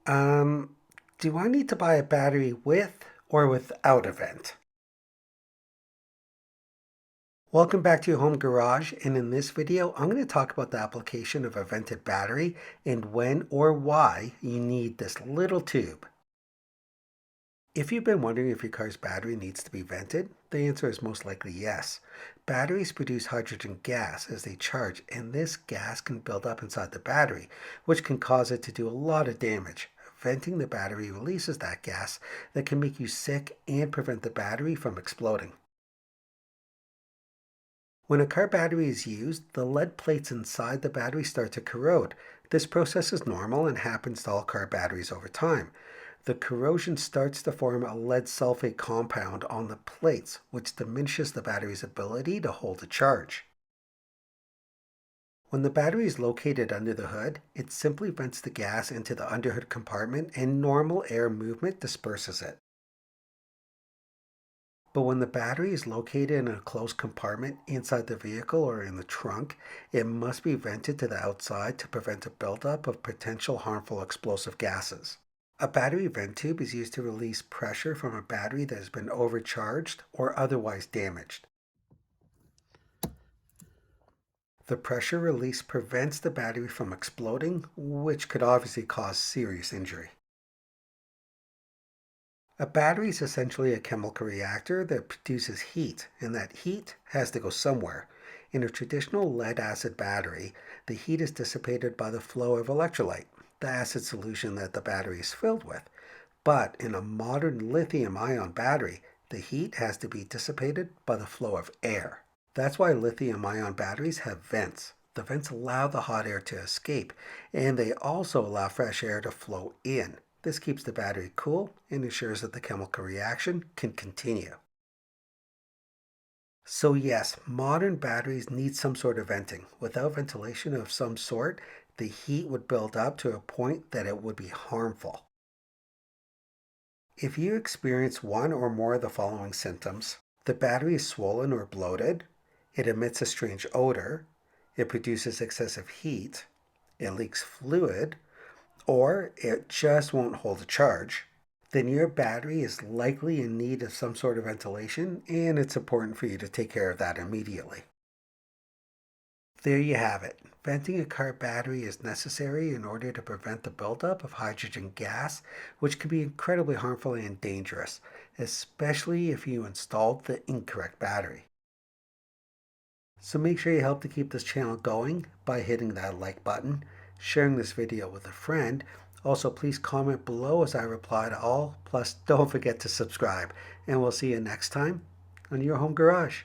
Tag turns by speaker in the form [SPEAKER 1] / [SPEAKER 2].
[SPEAKER 1] Um, do I need to buy a battery with or without a vent? Welcome back to your home garage, and in this video I'm going to talk about the application of a vented battery and when or why you need this little tube. If you've been wondering if your car's battery needs to be vented, the answer is most likely yes. Batteries produce hydrogen gas as they charge, and this gas can build up inside the battery, which can cause it to do a lot of damage. Venting the battery releases that gas that can make you sick and prevent the battery from exploding. When a car battery is used, the lead plates inside the battery start to corrode. This process is normal and happens to all car batteries over time. The corrosion starts to form a lead sulfate compound on the plates, which diminishes the battery's ability to hold a charge. When the battery is located under the hood, it simply vents the gas into the underhood compartment and normal air movement disperses it. But when the battery is located in a closed compartment inside the vehicle or in the trunk, it must be vented to the outside to prevent a buildup of potential harmful explosive gases. A battery vent tube is used to release pressure from a battery that has been overcharged or otherwise damaged. The pressure release prevents the battery from exploding, which could obviously cause serious injury. A battery is essentially a chemical reactor that produces heat, and that heat has to go somewhere. In a traditional lead acid battery, the heat is dissipated by the flow of electrolyte, the acid solution that the battery is filled with. But in a modern lithium ion battery, the heat has to be dissipated by the flow of air. That's why lithium ion batteries have vents. The vents allow the hot air to escape, and they also allow fresh air to flow in. This keeps the battery cool and ensures that the chemical reaction can continue. So yes, modern batteries need some sort of venting. Without ventilation of some sort, the heat would build up to a point that it would be harmful. If you experience one or more of the following symptoms, the battery is swollen or bloated, it emits a strange odor, it produces excessive heat, it leaks fluid, or it just won't hold a charge, then your battery is likely in need of some sort of ventilation, and it's important for you to take care of that immediately. There you have it. Venting a car battery is necessary in order to prevent the buildup of hydrogen gas, which can be incredibly harmful and dangerous, especially if you installed the incorrect battery. So make sure you help to keep this channel going by hitting that like button, sharing this video with a friend. Also, please comment below as I reply to all. Plus, don't forget to subscribe. And we'll see you next time on your home garage.